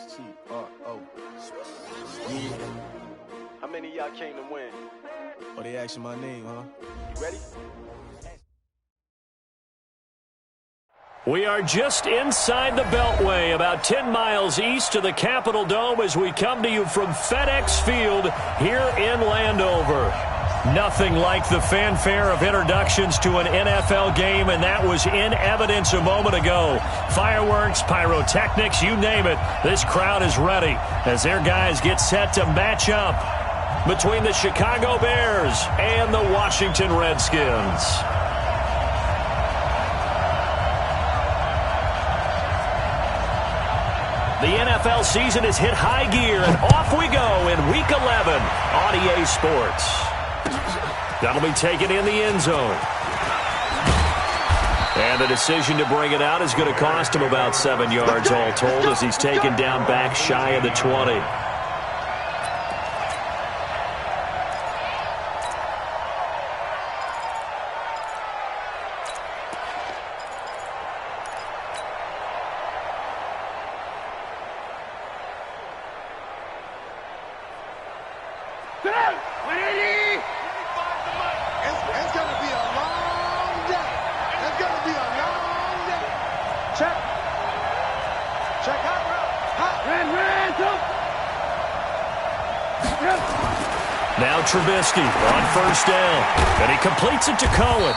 KSTACK1687's. Yeah. How many of y'all came to win? Oh, they asking my name, huh? You ready? We are just inside the Beltway, about 10 miles east of the Capitol Dome as we come to you from FedEx Field here in Landover. Nothing like the fanfare of introductions to an NFL game, and that was in evidence a moment ago. Fireworks, pyrotechnics, you name it. This crowd is ready as their guys get set to match up between the Chicago Bears and the Washington Redskins. The NFL season has hit high gear, and off we go in Week 11 on EA Sports. That'll be taken in the end zone. And the decision to bring it out is going to cost him about 7 yards all told as he's taken down back shy of the 20. Now Trubisky on first down, and he completes it to Cohen.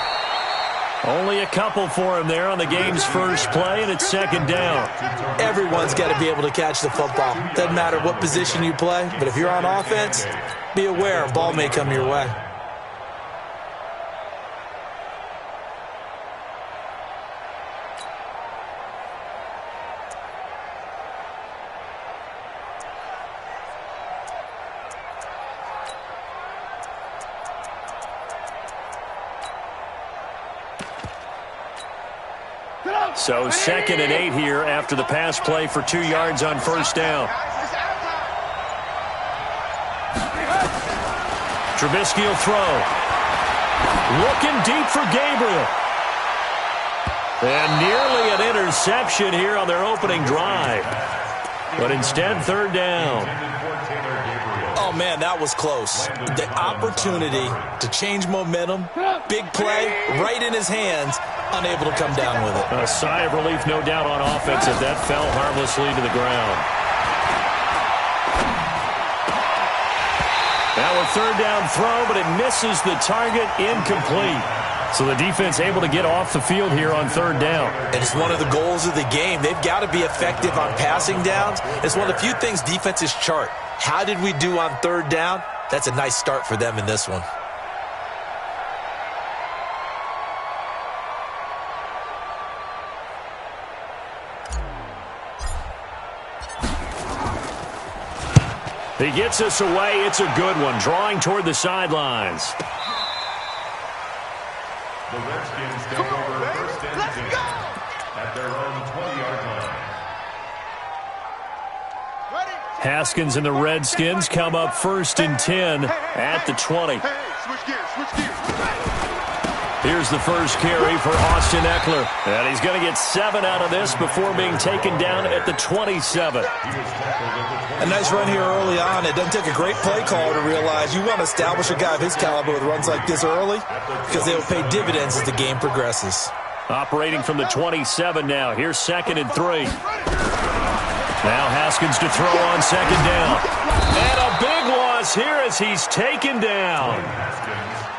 Only a couple for him there on the game's first play, and it's second down. Everyone's got to be able to catch the football. Doesn't matter what position you play, but if you're on offense, be aware a ball may come your way. So 2nd and 8 here after the pass play for 2 yards on first down. Trubisky will throw. Looking deep for Gabriel. And nearly an interception here on their opening drive. But instead, third down. Oh, man, that was close. The opportunity to change momentum, big play, right in his hands, unable to come down with it. A sigh of relief, no doubt, on offense as that fell harmlessly to the ground. Now a third down throw, but it misses the target, incomplete. So the defense able to get off the field here on third down. And it's one of the goals of the game. They've got to be effective on passing downs. It's one of the few things defenses chart. How did we do on third down? That's a nice start for them in this one. He gets us away. It's a good one. Drawing toward the sidelines. The Redskins take over first and 10 at their own 20-yard line. Haskins and the Redskins come up first and 10 at the 20. Here's the first carry for Austin Eckler. And he's going to get 7 out of this before being taken down at the 27. A nice run here early on. It doesn't take a great play call to realize you want to establish a guy of his caliber with runs like this early because they'll pay dividends as the game progresses. Operating from the 27 now. Here's 2nd and 3. Now Haskins to throw on 2nd down. And a big loss here as he's taken down.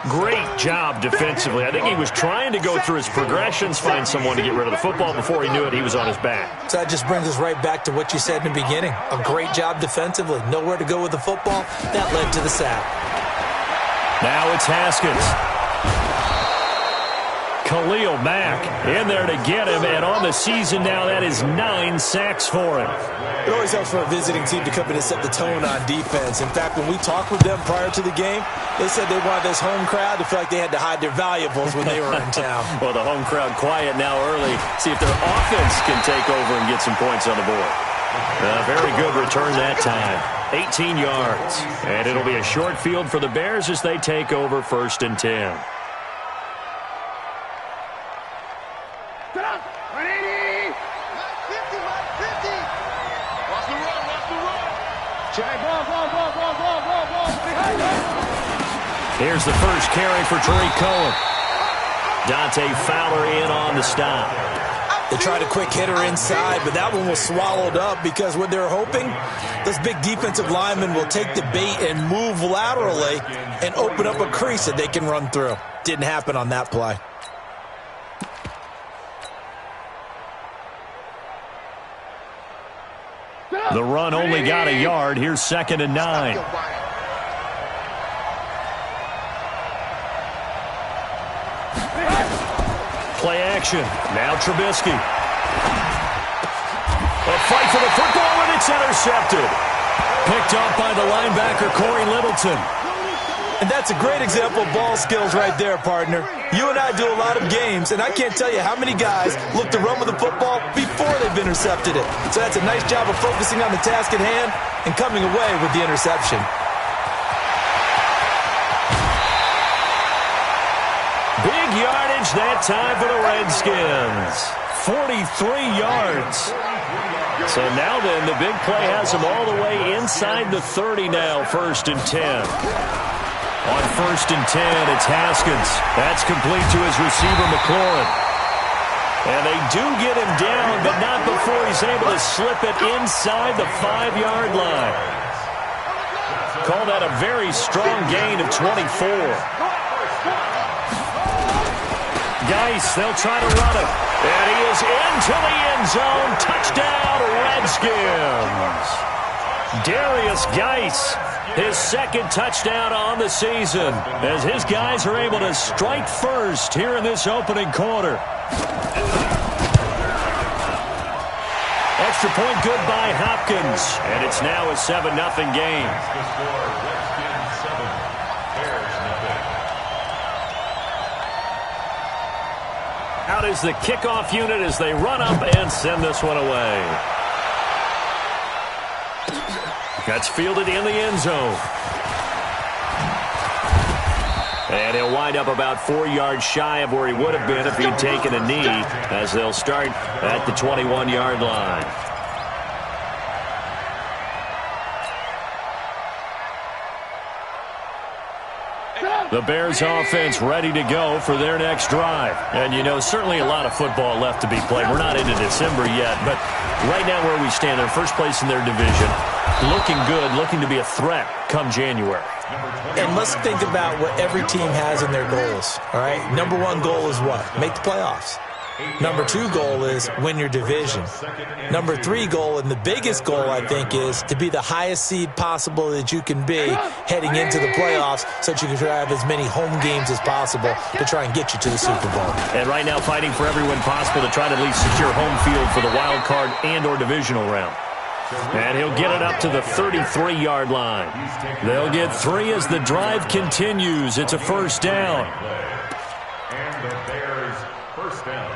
Great job defensively. I think he was trying to go through his progressions, find someone to get rid of the football. Before he knew it, he was on his back. So that just brings us right back to what you said in the beginning. A great job defensively. Nowhere to go with the football. That led to the sack. Now it's Haskins. Khalil Mack in there to get him, and on the season now, that is 9 sacks for him. It always helps for a visiting team to come in and set the tone on defense. In fact, when we talked with them prior to the game, they said they wanted this home crowd to feel like they had to hide their valuables when they were in town. Well, the home crowd quiet now early. See if their offense can take over and get some points on the board. Very good return that time. 18 yards. And it'll be a short field for the Bears as they take over first and 10. Watch the run. Here's the first carry for Tariq Cohen. Dante Fowler in on the stop. They tried a quick hitter inside, but that one was swallowed up because what they're hoping, those big defensive linemen will take the bait and move laterally and open up a crease that they can run through. Didn't happen on that play. The run only got a yard. Here's 2nd and 9. Play action. Now Trubisky. A fight for the football, and it's intercepted. Picked up by the linebacker, Corey Littleton. And that's a great example of ball skills right there, partner. You and I do a lot of games, and I can't tell you how many guys look to run with the football before they've intercepted it. So that's a nice job of focusing on the task at hand and coming away with the interception. Big yardage that time for the Redskins. 43 yards. So now then, the big play has them all the way inside the 30 now, 1st and 10. On 1st and 10, it's Haskins. That's complete to his receiver, McLaurin. And they do get him down, but not before he's able to slip it inside the 5-yard line. Call that a very strong gain of 24. Geis, they'll try to run it. And he is into the end zone. Touchdown, Redskins. Darius Geis, his 2nd touchdown on the season, as his guys are able to strike first here in this opening quarter. Extra point good by Hopkins, and it's now a 7-0 game. Out is the kickoff unit as they run up and send this one away. That's fielded in the end zone. And he'll wind up about 4 yards shy of where he would have been if he'd taken a knee, as they'll start at the 21-yard line. The Bears offense ready to go for their next drive. And, you know, certainly a lot of football left to be played. We're not into December yet, but right now where we stand, they're first place in their division. Looking good, looking to be a threat come January. And let's think about what every team has in their goals, all right? Number 1 goal is what? Make the playoffs. Number 2 goal is win your division. Number 3 goal, and the biggest goal, I think, is to be the highest seed possible that you can be heading into the playoffs so that you can have as many home games as possible to try and get you to the Super Bowl. And right now fighting for every win possible to try to at least secure home field for the wild card and or divisional round. And he'll get it up to the 33-yard line. They'll get 3 as the drive continues. It's a 1st down. And the Bears' 1st down.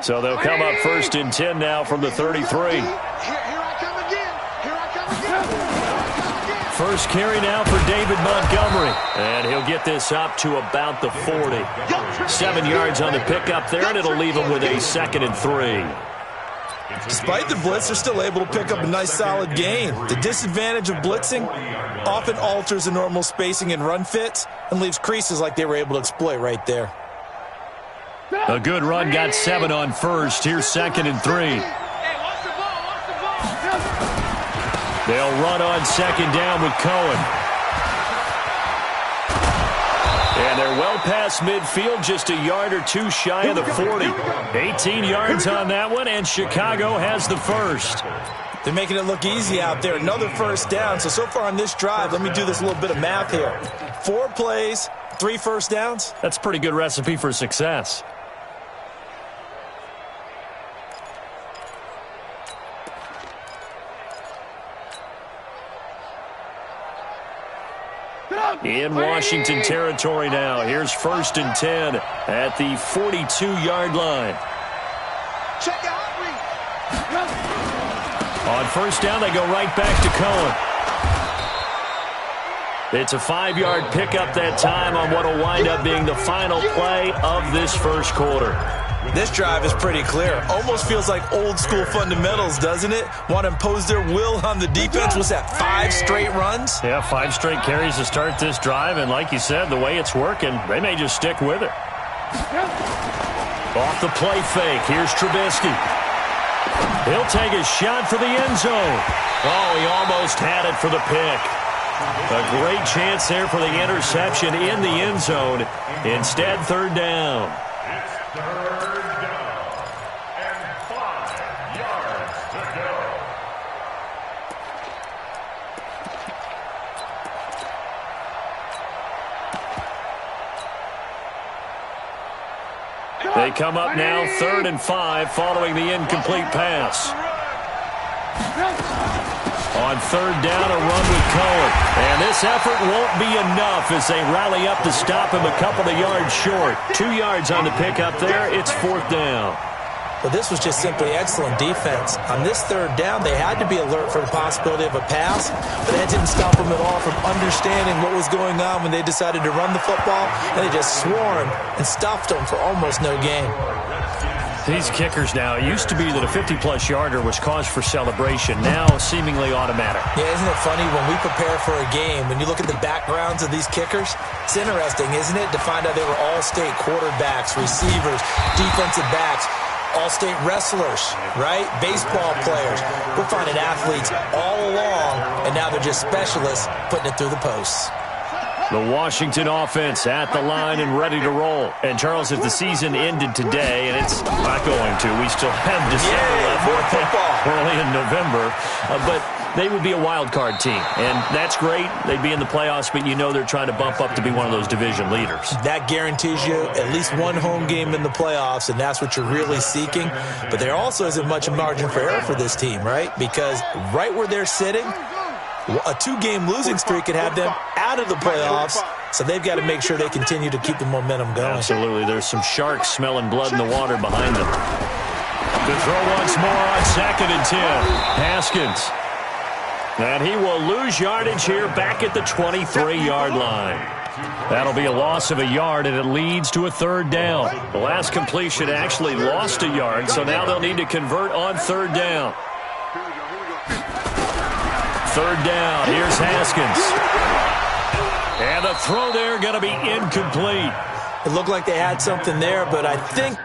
So they'll come up 1st and 10 now from the 33. First carry now for David Montgomery. And he'll get this up to about the 40. 7 yards on the pickup there, and it'll leave him with a 2nd and 3. Despite the blitz, they're still able to pick up a nice solid gain. The disadvantage of blitzing often alters the normal spacing and run fits and leaves creases like they were able to exploit right there. A good run, got 7 on 1st. Here's 2nd and 3. They'll run on 2nd down with Cohen. And they're well past midfield, just a yard or 2 shy of the 40. 18 yards on that one, and Chicago has the 1st. They're making it look easy out there. Another 1st down. So far on this drive, let me do this little bit of math here. 4 plays, 3 first downs. That's a pretty good recipe for success. In Washington territory now. Here's 1st and 10 at the 42-yard line. On 1st down, they go right back to Cohen. It's a 5-yard pickup that time on what will wind up being the final play of this first quarter. This drive is pretty clear. Almost feels like old school fundamentals, doesn't it? Want to impose their will on the defense. What's that, 5 straight runs? Yeah, 5 straight carries to start this drive, and like you said, the way it's working, they may just stick with it. Off the play fake, here's Trubisky. He'll take a shot for the end zone. Oh, he almost had it for the pick. A great chance there for the interception in the end zone. Instead, third down. It's third down and 5 yards to go. They come up now 3rd and 5 following the incomplete pass. On 3rd down, a run with Cohen. And this effort won't be enough as they rally up to stop him a couple of yards short. 2 yards on the pickup there. It's 4th down. Well, this was just simply excellent defense. On this 3rd down, they had to be alert for the possibility of a pass, but that didn't stop them at all from understanding what was going on when they decided to run the football, and they just swarmed and stuffed them for almost no gain. These kickers now, it used to be that a 50-plus yarder was cause for celebration. Now, seemingly automatic. Yeah, isn't it funny when we prepare for a game, when you look at the backgrounds of these kickers, it's interesting, isn't it, to find out they were all-state quarterbacks, receivers, defensive backs, all-state wrestlers, right? Baseball players. We're finding athletes all along, and now they're just specialists putting it through the posts. The Washington offense at the line and ready to roll. And, Charles, if the season ended today, and it's not going to, we still have December left. More football. Early in November. But they would be a wild card team. And that's great. They'd be in the playoffs, but you know they're trying to bump up to be one of those division leaders. That guarantees you at least one home game in the playoffs, and that's what you're really seeking. But there also isn't much margin for error for this team, right? Because right where they're sitting, a 2-game losing streak could have them out of the playoffs, so they've got to make sure they continue to keep the momentum going. Absolutely. There's some sharks smelling blood in the water behind them. The throw once more on 2nd and 10. Haskins. And he will lose yardage here back at the 23-yard line. That'll be a loss of a yard, and it leads to a 3rd down. The last completion actually lost a yard, so now they'll need to convert on 3rd down. 3rd down, here's Haskins. And the throw there going to be incomplete. It looked like they had something there, but I think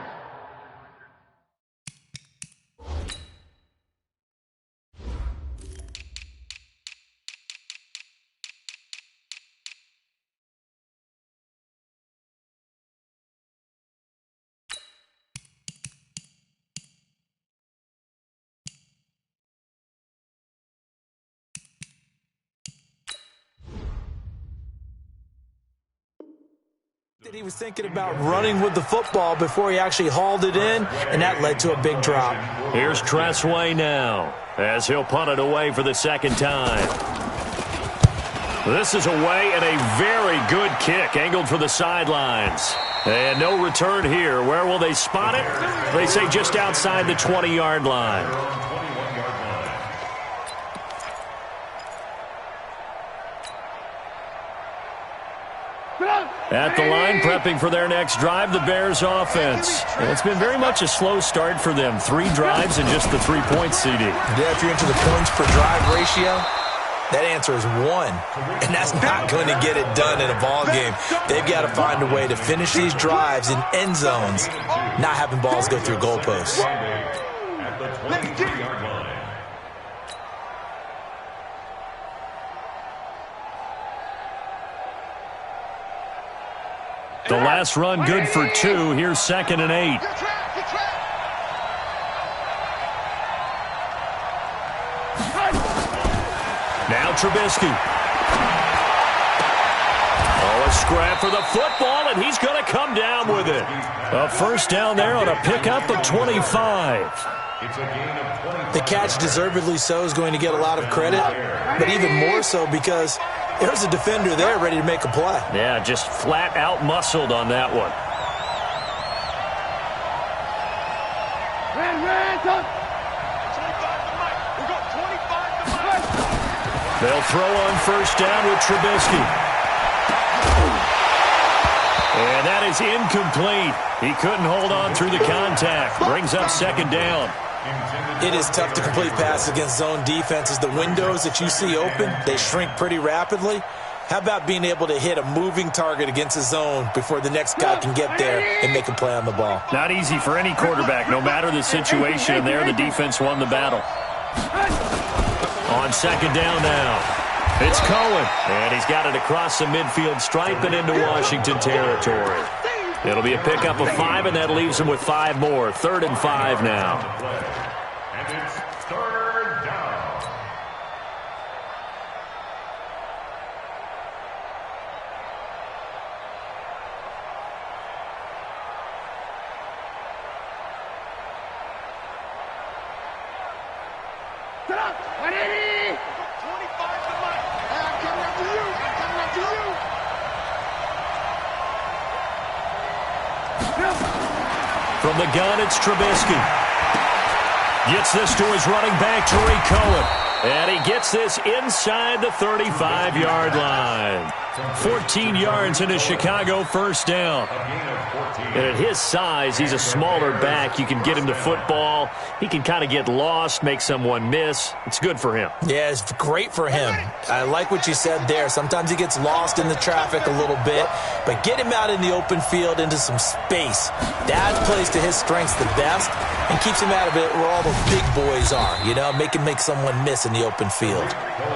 that he was thinking about running with the football before he actually hauled it in, and that led to a big drop. Here's Tressway now as he'll punt it away for the 2nd time. This is away and a very good kick angled for the sidelines. And no return here. Where will they spot it? They say just outside the 20-yard line. At the line, prepping for their next drive, the Bears offense. And it's been very much a slow start for them. 3 drives and just the 3 points, CD. Yeah, if you're into the points per drive ratio, that answer is 1. And that's not going to get it done in a ball game. They've got to find a way to finish these drives in end zones, not having balls go through goalposts. At the 23-yard line. The last run good for 2. Here's 2nd and 8. Now Trubisky. Oh, a scrap for the football, and he's going to come down with it. A 1st down there on a pickup of 25. It's a gain of 20. The catch, deservedly so, is going to get a lot of credit, but even more so because there's a defender there ready to make a play. Yeah, just flat out muscled on that one. They'll throw on first down with Trubisky. And that is incomplete. He couldn't hold on through the contact. Brings up second down. It is tough to complete passes against zone defenses. The windows that you see open, they shrink pretty rapidly. How about being able to hit a moving target against a zone before the next guy can get there and make a play on the ball? Not easy for any quarterback, no matter the situation. And there, the defense won the battle. On second down now, it's Cohen. And he's got it across the midfield stripe and into Washington territory. It'll be a pickup of 5, and that leaves him with 5 more. 3rd and 5 now. And it's 3rd down. From the gun, it's Trubisky. Gets this to his running back, Tariq Cohen. And he gets this inside the 35-yard line. 14 yards into Chicago, first down. And at his size, he's a smaller back. You can get him to football. He can kind of get lost, make someone miss. It's good for him. Yeah, it's great for him. I like what you said there. Sometimes he gets lost in the traffic a little bit, but get him out in the open field into some space. That plays to his strengths the best and keeps him out of it where all the big boys are, you know, make someone miss in the open field.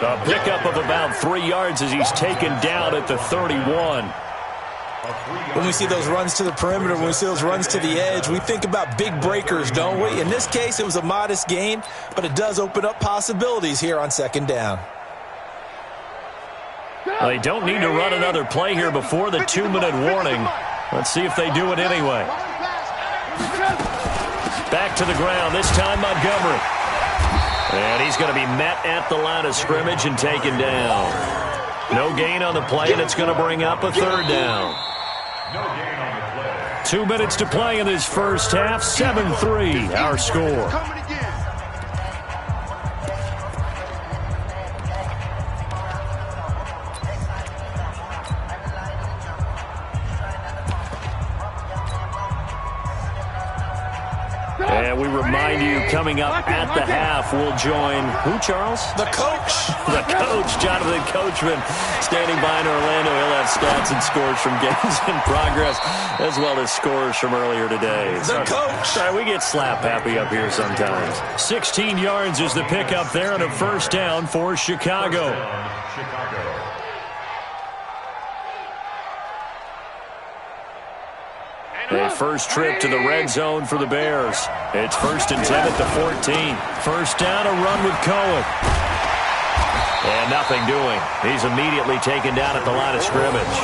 A pickup of about 3 yards as he's taken down at the 31. When we see those runs to the perimeter, when we see those runs to the edge, we think about big breakers, don't we? In this case, it was a modest gain, but it does open up possibilities here on second down. Well, they don't need to run another play here before the 2-minute warning. Let's see if they do it anyway. Back to the ground, this time Montgomery. And he's going to be met at the line of scrimmage and taken down. No gain on the play, and it's going to bring up a 3rd down. 2 minutes to play in this first half. 7-3, our score. And we remind you, coming up at the half, we'll join who, Charles? The coach. The coach, Jonathan Coachman, standing by in Orlando. He'll have stats and scores from games in progress, as well as scores from earlier today. The coach. Sorry, we get slap happy up here sometimes. 16 yards is the pickup there, and a first down for Chicago. A first trip to the red zone for the Bears. It's 1st and 10 at the 14. First down, a run with Cohen. And nothing doing. He's immediately taken down at the line of scrimmage.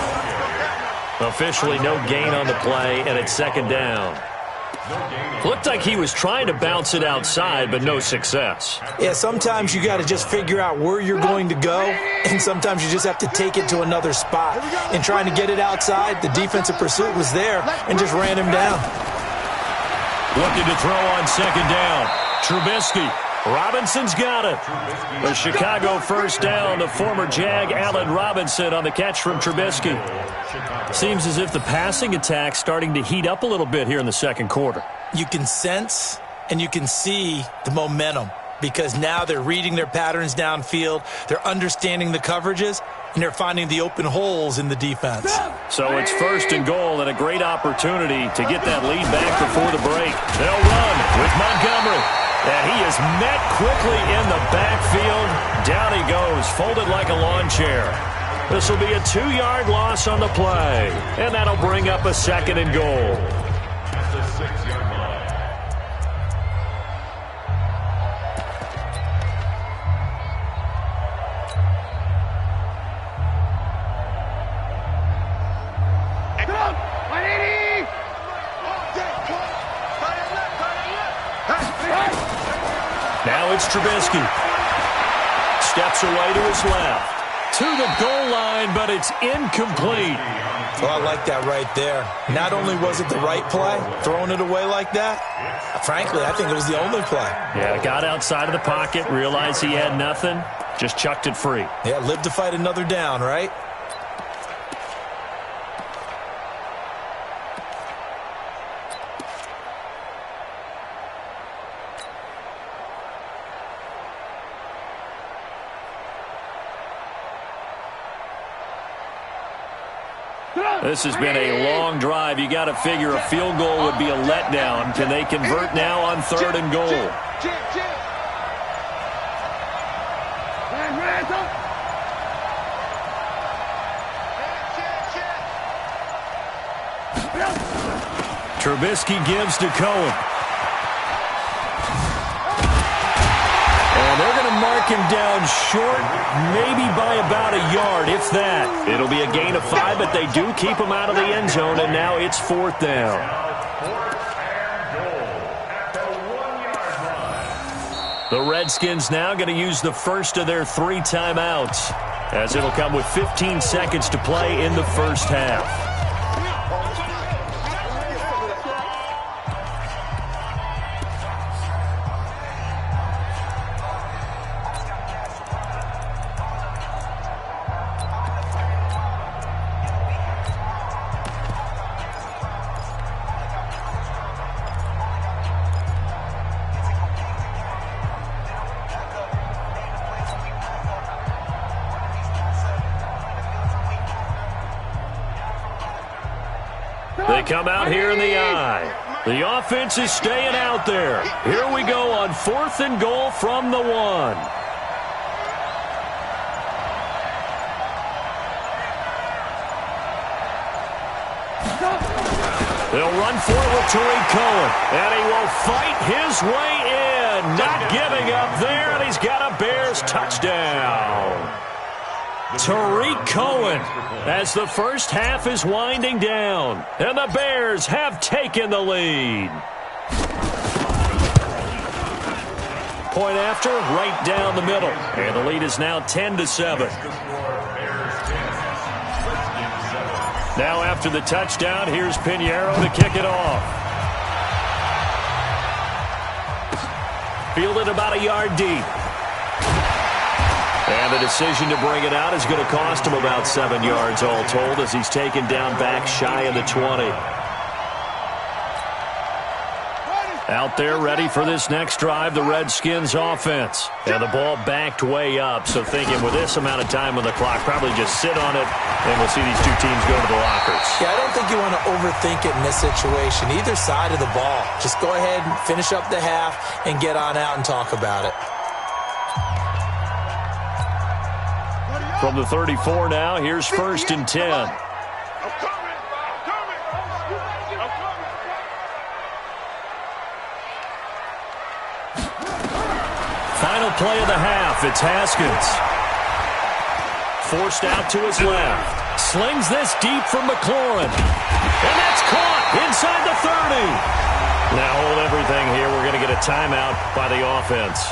Officially no gain on the play, and it's 2nd down. Looked like he was trying to bounce it outside, but no success. Yeah, sometimes you got to just figure out where you're going to go, and sometimes you just have to take it to another spot. In trying to get it outside, the defensive pursuit was there and just ran him down. Looking to throw on 2nd down. Trubisky. Robinson's got it. The Chicago first down. The former Jag, Allen Robinson, on the catch from Trubisky. Seems as if the passing attack's starting to heat up a little bit here in the second quarter. You can sense and you can see the momentum because now they're reading their patterns downfield, they're understanding the coverages, and they're finding the open holes in the defense. So it's 1st and goal and a great opportunity to get that lead back before the break. They'll run with Montgomery. And he is met quickly in the backfield. Down he goes, folded like a lawn chair. This will be a 2-yard loss on the play. And that'll bring up a 2nd and goal. At the 6-yard line. Now it's Trubisky. Steps away to his left. To the goal line, but it's incomplete. Well, I like that right there. Not only was it the right play, throwing it away like that, frankly, I think it was the only play. Yeah, got outside of the pocket, realized he had nothing, Just chucked it free. Yeah, live to fight another down, right? This has been a long drive. You got to figure a field goal would be a letdown. Can they convert now on 3rd and goal? Trubisky gives to Cohen. And they're going to mark him down short, maybe by about a yard, if that. It'll be a gain of 5, but they do keep him out of the end zone, and now it's 4th down. The Redskins now going to use the first of their 3 timeouts, as it'll come with 15 seconds to play in the first half. They come out here in the eye. The offense is staying out there. Here we go on 4th and goal from the 1. They'll run for it with Tariq Cohen, and he will fight his way in. Not giving up there, and he's got a Bears touchdown. Tariq Cohen as the first half is winding down, and the Bears have taken the lead. Point after, right down the middle, and the lead is now 10-7. Now after the touchdown, here's Pinheiro to kick it off. Fielded about a yard deep. And the decision to bring it out is going to cost him about 7 yards all told, as he's taken down back shy of the 20. Out there ready for this next drive, the Redskins offense. And the ball backed way up, so thinking with this amount of time on the clock, probably just sit on it, and we'll see these two teams go to the lockers. Yeah, I don't think you want to overthink it in this situation, either side of the ball. Just go ahead and finish up the half and get on out and talk about it. From the 34 now, here's 1st and 10. Final play of the half, it's Haskins. Forced out to his left. Slings this deep from McLaurin. And that's caught inside the 30. Now hold everything here. We're going to get a timeout by the offense.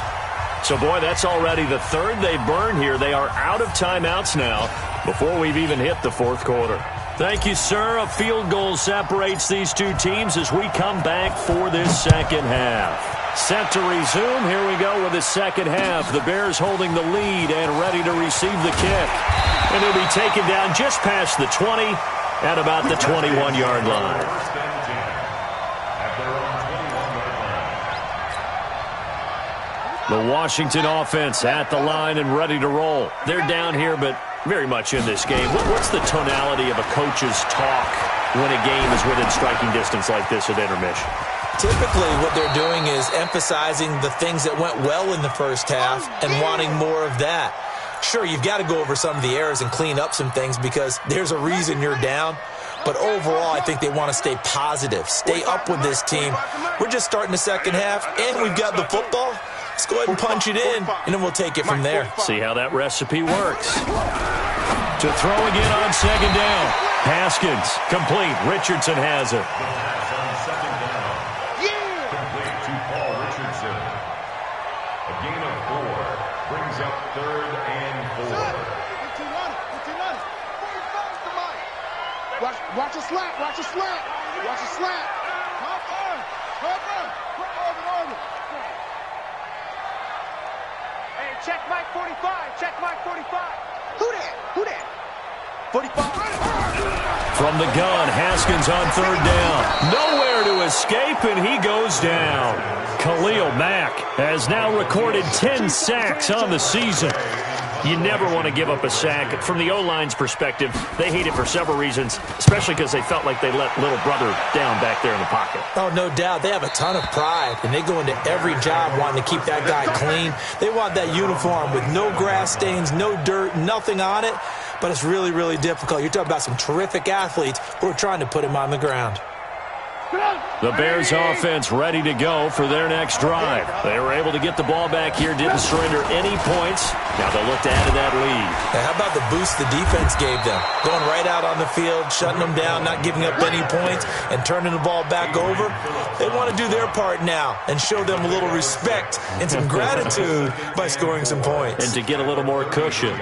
So, boy, that's already the 3rd they burn here. They are out of timeouts now before we've even hit the 4th quarter. Thank you, sir. A field goal separates these two teams as we come back for this second half. Set to resume. Here we go with the second half. The Bears holding the lead and ready to receive the kick. And he'll be taken down just past the 20 at about the 21-yard line. The Washington offense at the line and ready to roll. They're down here, but very much in this game. What's the tonality of a coach's talk when a game is within striking distance like this at intermission? Typically, what they're doing is emphasizing the things that went well in the first half and wanting more of that. Sure, you've got to go over some of the errors and clean up some things because there's a reason you're down. But overall, I think they want to stay positive, stay up with this team. We're just starting the second half, and we've got the football. Let's go ahead and punch it in, and then we'll take it from there. See how that recipe works. To throw again on second down. Haskins, complete. Richardson has it. Complete to Paul Richardson. A gain of 4 brings up 3rd and 4. Watch a slant. Watch a slant. Watch a slant. Cover. Cover. Orbit. Check Mike 45. Check Mike 45. Who that? Who that? 45. From the gun, Haskins on third down. Nowhere to escape, and he goes down. Khalil Mack has now recorded 10 sacks on the season. You never want to give up a sack. From the O-line's perspective, they hate it for several reasons, especially because they felt like they let little brother down back there in the pocket. Oh, no doubt. They have a ton of pride, and they go into every job wanting to keep that guy clean. They want that uniform with no grass stains, no dirt, nothing on it. But it's really, really difficult. You're talking about some terrific athletes who are trying to put him on the ground. The Bears offense ready to go for their next drive. They were able to get the ball back here, didn't surrender any points. Now they'll look to add to that lead. Now, how about the boost the defense gave them? Going right out on the field, shutting them down, not giving up any points, and turning the ball back over. They want to do their part now and show them a little respect and some gratitude by scoring some points. And to get a little more cushion.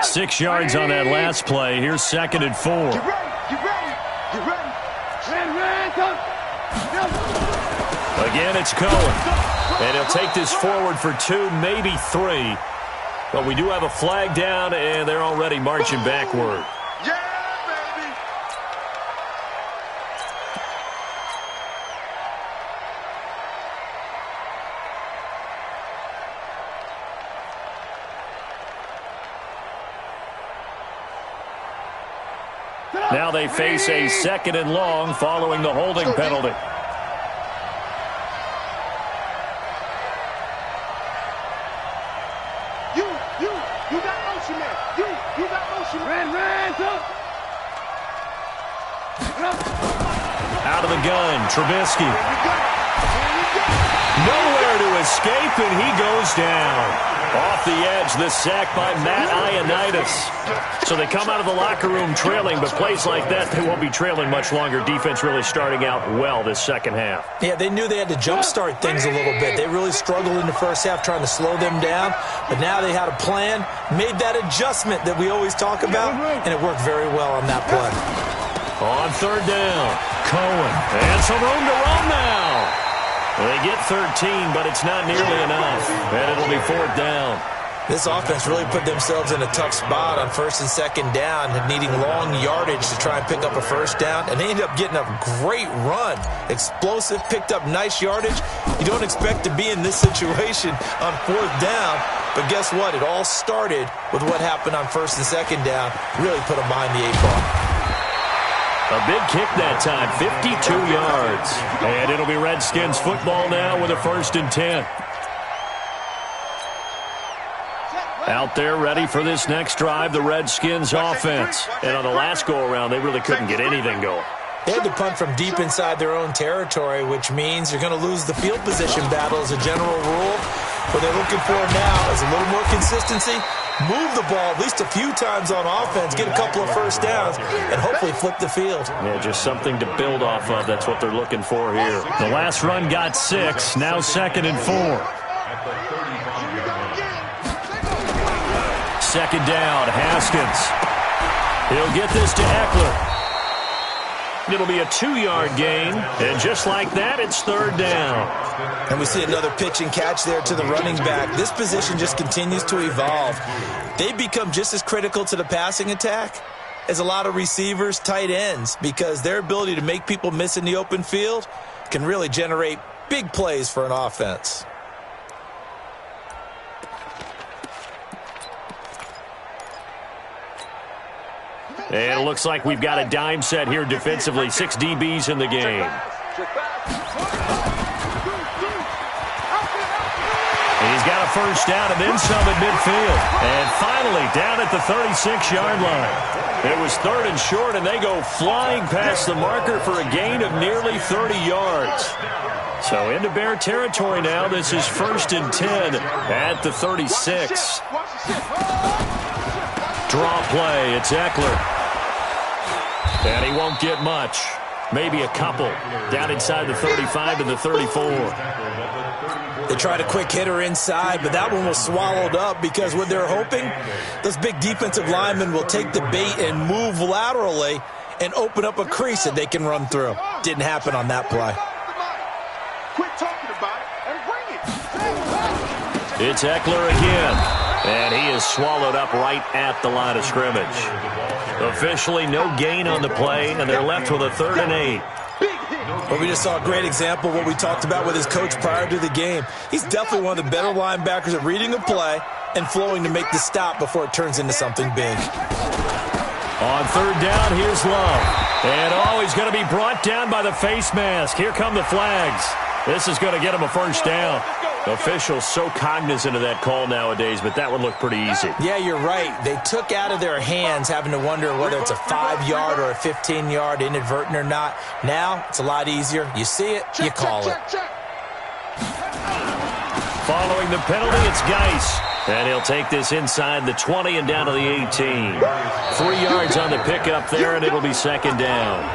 6 yards on that last play. Here's 2nd and 4. Get ready. Get ready. Get ready. Again, it's Cohen. And he'll take this forward for 2, maybe 3. But we do have a flag down, and they're already marching backward. Yeah, baby. Now they face a 2nd and long following the holding penalty. You got motion man. You got motion man. Out of the gun, Trubisky. Nowhere to escape, and he goes down. Off the edge, the sack by Matt Ioannidis. So they come out of the locker room trailing, but plays like that, they won't be trailing much longer. Defense really starting out well this second half. Yeah, they knew they had to jumpstart things a little bit. They really struggled in the first half trying to slow them down, but now they had a plan, made that adjustment that we always talk about, and it worked very well on that play. On third down, Cohen, and some room to run now. They get 13, but it's not nearly enough, and it'll be 4th down. This offense really put themselves in a tough spot on 1st and 2nd down, needing long yardage to try and pick up a 1st down, and they ended up getting a great run. Explosive, picked up nice yardage. You don't expect to be in this situation on 4th down, but guess what? It all started with what happened on 1st and 2nd down. Really put them behind the 8 ball. A big kick that time, 52 yards. And it'll be Redskins football now with a 1st and 10. Out there ready for this next drive, the Redskins offense. And on the last go-around, they really couldn't get anything going. They had to punt from deep inside their own territory, which means you're going to lose the field position battle as a general rule. What they're looking for now is a little more consistency, move the ball at least a few times on offense, get a couple of 1st downs, and hopefully flip the field. Yeah, just something to build off of. That's what they're looking for here. The last run got 6, now 2nd and 4. 2nd down, Haskins. He'll get this to Eckler. It'll be a 2-yard gain, and just like that, it's 3rd down. And we see another pitch and catch there to the running back. This position just continues to evolve. They become just as critical to the passing attack as a lot of receivers, tight ends, because their ability to make people miss in the open field can really generate big plays for an offense. And it looks like we've got a dime set here defensively. 6 DBs in the game. He's got a 1st down and then some at midfield. And finally down at the 36-yard line. It was 3rd and short, and they go flying past the marker for a gain of nearly 30 yards. So into Bear territory now. This is 1st and 10 at the 36. Draw play. It's Eckler. And he won't get much. Maybe a couple. Down inside the 35 to the 34. They tried a quick hitter inside, but that one was swallowed up because what they're hoping, those big defensive linemen will take the bait and move laterally and open up a crease that they can run through. Didn't happen on that play. Quit talking about it and bring it. It's Eckler again, and he is swallowed up right at the line of scrimmage. Officially no gain on the play, and they're left with a 3rd and 8. Well, we just saw a great example of what we talked about with his coach prior to the game. He's definitely one of the better linebackers at reading a play and flowing to make the stop before it turns into something big. On 3rd down, here's Love. And, he's going to be brought down by the face mask. Here come the flags. This is going to get him a 1st down. Officials so cognizant of that call nowadays, but that would look pretty easy. Yeah, you're right. They took out of their hands having to wonder whether it's a 5-yard or a 15-yard inadvertent or not. Now, it's a lot easier. You see it, you call it. Following the penalty, it's Geis. And he'll take this inside the 20 and down to the 18. 3 yards on the pickup there, and it'll be 2nd down.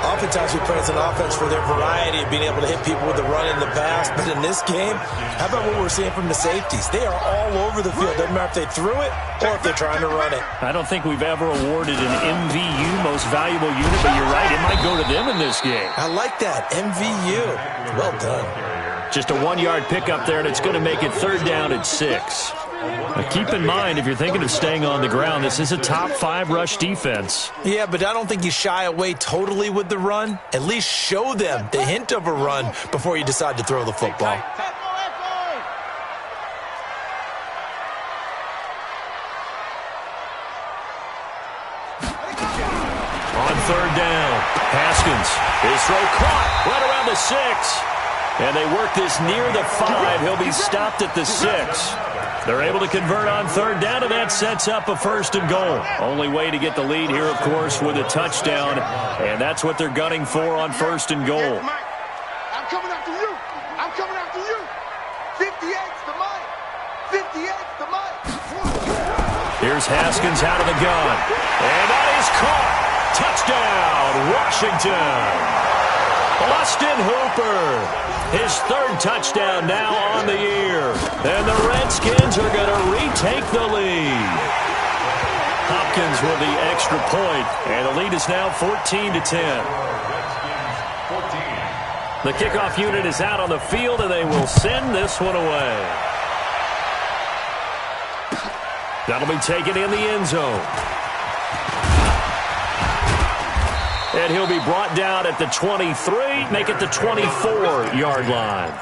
Oftentimes we praise an offense for their variety of being able to hit people with the run in the pass. But in this game, how about what we're seeing from the safeties? They are all over the field. Doesn't matter if they threw it or if they're trying to run it. I don't think we've ever awarded an MVU, most valuable unit, but you're right, it might go to them in this game. I like that, MVU. Well done. Just a 1-yard pickup there, and it's going to make it 3rd down at 6. Now keep in mind, if you're thinking of staying on the ground, this is a top 5 rush defense. Yeah, but I don't think you shy away totally with the run. At least show them the hint of a run before you decide to throw the football. On 3rd down, Haskins. His throw caught right around the 6. And they work this near the 5. He'll be stopped at the 6. They're able to convert on 3rd down, and that sets up a 1st and goal. Only way to get the lead here, of course, with a touchdown. And that's what they're gunning for on 1st and goal. I'm coming after you. I'm coming after you. 58's the mic. 58's the mic. Here's Haskins out of the gun. And that is caught. Touchdown, Washington. Austin Hooper. His 3rd touchdown now on the year. And the Redskins are going to retake the lead. Hopkins with the extra point, and the lead is now 14-10. The kickoff unit is out on the field, and they will send this one away. That'll be taken in the end zone. And he'll be brought down at the 23, make it the 24-yard line.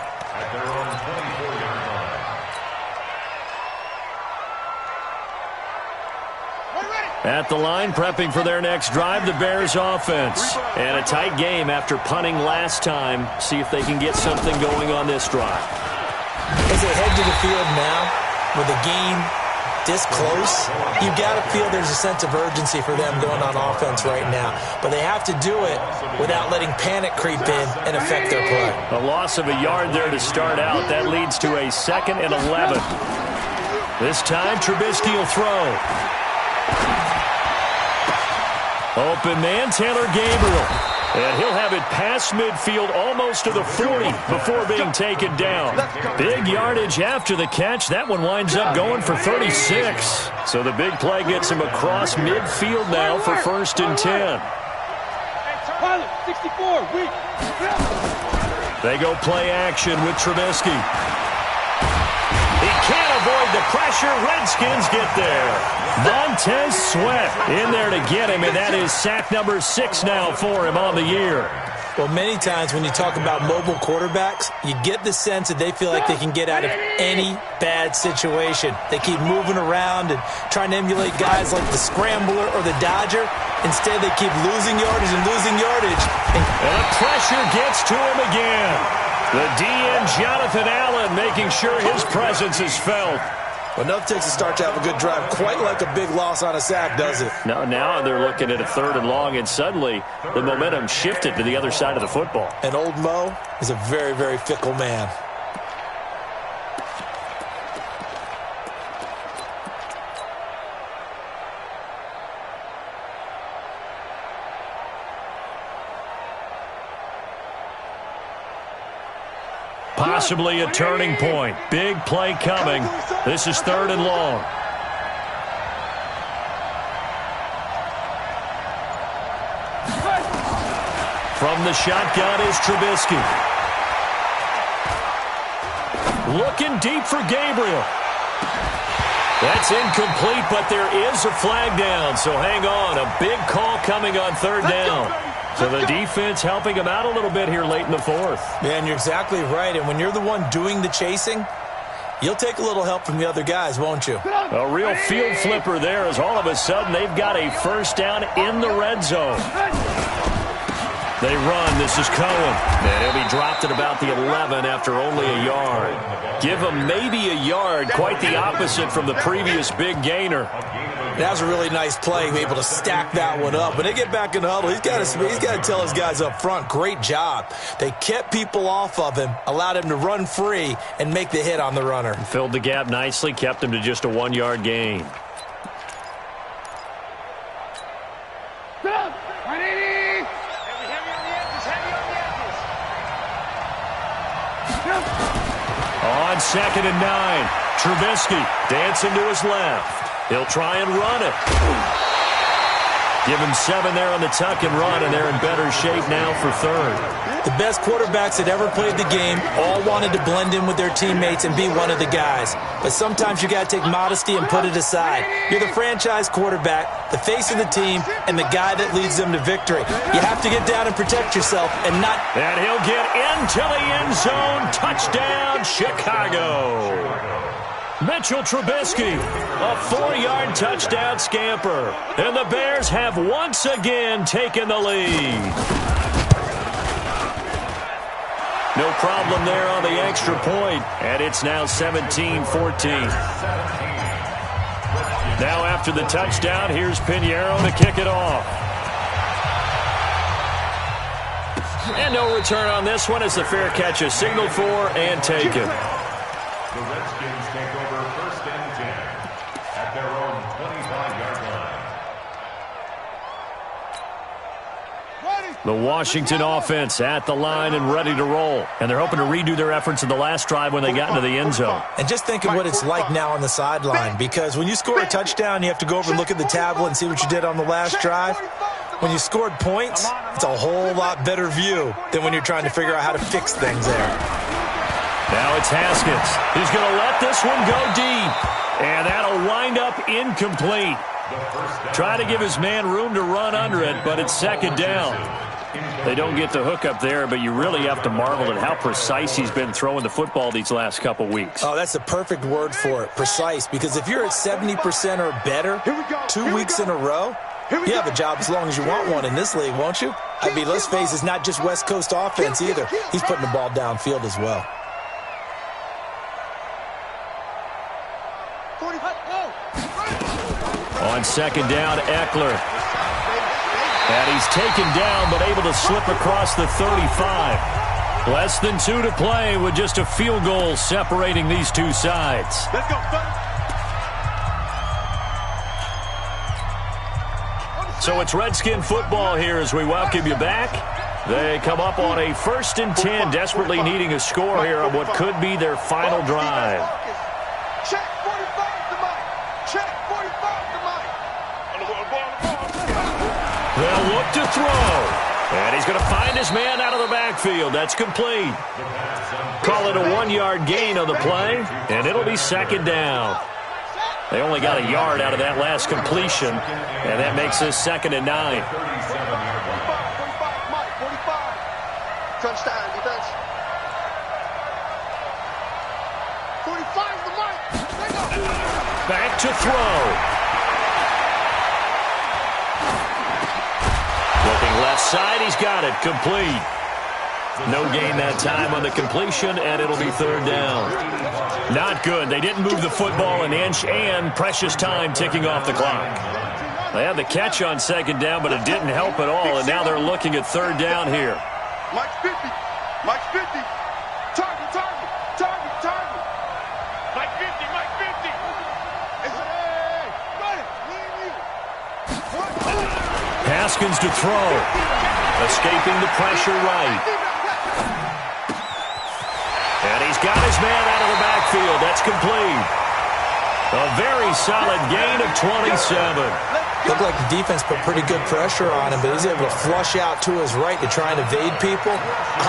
At the line, prepping for their next drive, the Bears offense. And a tight game after punting last time. See if they can get something going on this drive. As they head to the field now, with the game this close, you've got to feel there's a sense of urgency for them going on offense right now. But they have to do it without letting panic creep in and affect their play. A loss of a yard there to start out. That leads to a 2nd and 11. This time, Trubisky will throw. Open man, Taylor Gabriel. And he'll have it past midfield almost to the 40 before being taken down. Big yardage after the catch. That one winds up going for 36. So the big play gets him across midfield now for 1st and 10. 64, weak. They go play action with Trubisky. He can't avoid the pressure. Redskins get there. Montez Sweat in there to get him, and that is sack number 6 now for him on the year. Well, many times when you talk about mobile quarterbacks, you get the sense that they feel like they can get out of any bad situation. They keep moving around and trying to emulate guys like the Scrambler or the Dodger. Instead, they keep losing yardage and losing yardage. And the pressure gets to him again. The DN, Jonathan Allen, making sure his presence is felt. Well, nothing takes a start to have a good drive quite like a big loss on a sack, does it? No, now they're looking at a 3rd and long, and suddenly the momentum shifted to the other side of the football. And old Mo is a very, very fickle man. Possibly a turning point. Big play coming. This is 3rd and long. From the shotgun is Trubisky. Looking deep for Gabriel. That's incomplete, but there is a flag down, so hang on. A big call coming on third down. So the defense helping him out a little bit here late in the fourth. Man, you're exactly right, and when you're the one doing the chasing, you'll take a little help from the other guys, won't you? A real field flipper there as all of a sudden they've got a first down in the red zone. They run. This is Cohen. And he'll be dropped at about the 11 after only a yard. Give him maybe a yard. Quite the opposite from the previous big gainer. That was a really nice play, able to stack that one up. When they get back in the huddle, he's got to tell his guys up front, great job. They kept people off of him, allowed him to run free, and make the hit on the runner. Filled the gap nicely, kept him to just a 1-yard gain. On 2nd and 9, Trubisky dancing to his left. He'll try and run it. Give him 7 there on the tuck and run, and they're in better shape now for third. The best quarterbacks that ever played the game all wanted to blend in with their teammates and be one of the guys. But sometimes you got to take modesty and put it aside. You're the franchise quarterback, the face of the team, and the guy that leads them to victory. You have to get down and protect yourself and not... And he'll get into the end zone. Touchdown, Chicago. Mitchell Trubisky, a 4-yard touchdown scamper. And the Bears have once again taken the lead. No problem there on the extra point, and it's now 17-14. Now after the touchdown, here's Pinheiro to kick it off. And no return on this one as the fair catch is signaled for and taken. The Redskins take over 1st and 10 at their own 25-yard line. The Washington offense at the line and ready to roll. And they're hoping to redo their efforts in the last drive when they got into the end zone. And just think of what it's like now on the sideline, because when you score a touchdown, you have to go over and look at the tablet and see what you did on the last drive. When you scored points, it's a whole lot better view than when you're trying to figure out how to fix things there. Now it's Haskins. He's going to let this one go deep. And that'll wind up incomplete. Try to give his man room to run under it, but it's 2nd down. They don't get the hook up there, but you really have to marvel at how precise he's been throwing the football these last couple weeks. Oh, that's the perfect word for it, precise, because if you're at 70% or better 2 weeks in a row, you have a job as long as you want one in this league, won't you? I mean, let's face it, it's not just West Coast offense either. He's putting the ball downfield as well. On 2nd down, Eckler. And he's taken down, but able to slip across the 35. Less than 2 to play with just a field goal separating these two sides. Let's go, So it's Redskin football here as we welcome you back. They come up on a 1st and 10, desperately needing a score here on what could be their final drive. Check 45 to Mike. Check 45 to Mike. They'll look to throw. And he's going to find his man out of the backfield. That's complete. Call it a 1-yard gain on the play, and it'll be 2nd down. They only got a yard out of that last completion, and that makes this 2nd and 9. 45, Mike, 45. Touchdown, defense. 45 to Mike. Back to throw. Looking left side, he's got it, complete. No gain that time on the completion, and it'll be 3rd down. Not good. They didn't move the football an inch, and precious time ticking off the clock. They had the catch on 2nd down, but it didn't help at all, and now they're looking at 3rd down here. Mike's 50. Mike's 50. Target, target, target, target. Mike 50, Mike 50. Hey, run it. Haskins to throw. Escaping the pressure right. And he's got his man out of the backfield. That's complete. A very solid gain of 27. Looked like the defense put pretty good pressure on him, but he's able to flush out to his right to try and evade people.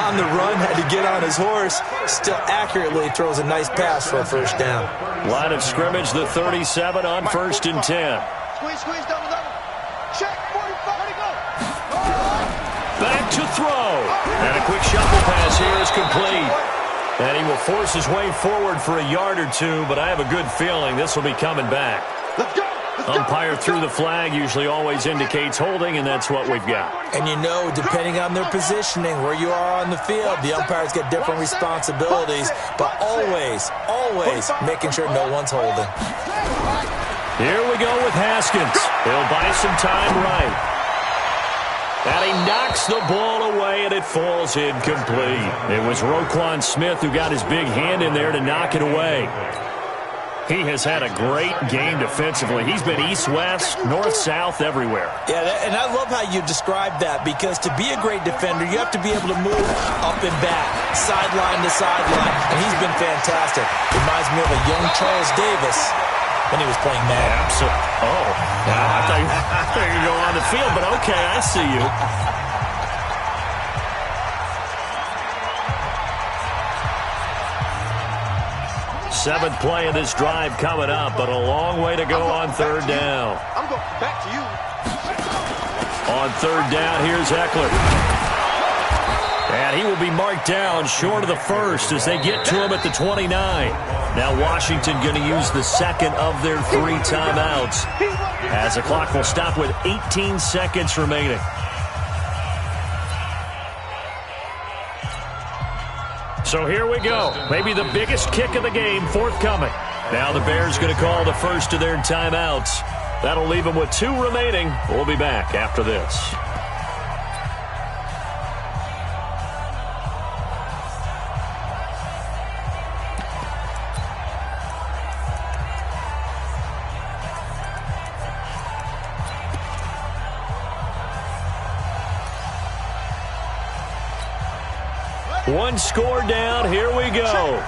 On the run, had to get on his horse. Still accurately throws a nice pass for a first down. Line of scrimmage, the 37 on 1st and 10. Squeeze, double. Check, 45, go. Back to throw. And a quick shuffle pass here is complete. And he will force his way forward for a yard or two, but I have a good feeling this will be coming back. Let's go. Umpire threw the flag, usually always indicates holding, and that's what we've got. And you know, depending on their positioning, where you are on the field, the umpires get different responsibilities, but always making sure no one's holding. Here we go with Haskins. He'll buy some time right. And he knocks the ball away, and it falls incomplete. It was Roquan Smith who got his big hand in there to knock it away. He has had a great game defensively. He's been east-west, north-south, everywhere. Yeah, and I love how you describe that, because to be a great defender, you have to be able to move up and back, sideline to sideline, and he's been fantastic. Reminds me of a young Charles Davis when he was playing Madden. Absolutely. Oh, I thought you were going to go on the field, but okay, I see you. Seventh play of this drive coming up, but a long way to go on 3rd down. I'm going back to you. On 3rd down, here's Eckler. And he will be marked down short of the first as they get to him at the 29. Now Washington going to use the second of their 3 timeouts as the clock will stop with 18 seconds remaining. So here we go. Maybe the biggest kick of the game forthcoming. Now the Bears going to call the first of their timeouts. That'll leave them with 2 remaining. We'll be back after this. One score down. Here we go.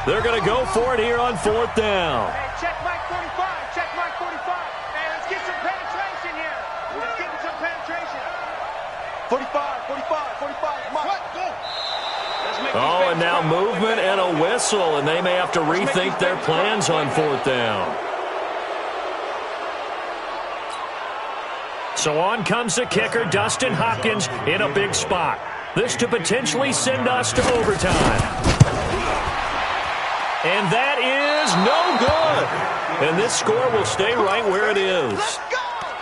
They're going to go for it here on 4th down. Hey, check Mike 45. Check Mike 45. Hey, let's get some penetration here. Let's get some penetration. 45. Mike, go. Oh, and now movement and a whistle, and they may have to rethink their plans on 4th down. So on comes the kicker, Dustin Hopkins, in a big spot. This to potentially send us to overtime. And that is no good. And this score will stay right where it is.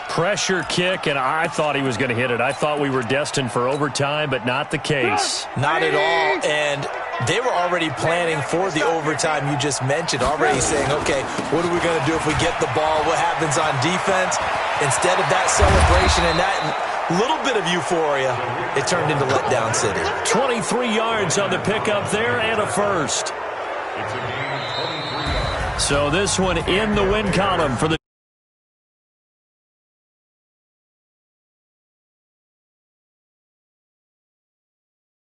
Pressure kick, and I thought he was going to hit it. I thought we were destined for overtime, but not the case. Not at all, and they were already planning for the overtime you just mentioned, already saying, okay, what are we going to do if we get the ball? What happens on defense? Instead of that celebration and that little bit of euphoria, it turned into letdown city. 23 yards on the pickup there and a first. So this one in the win column for the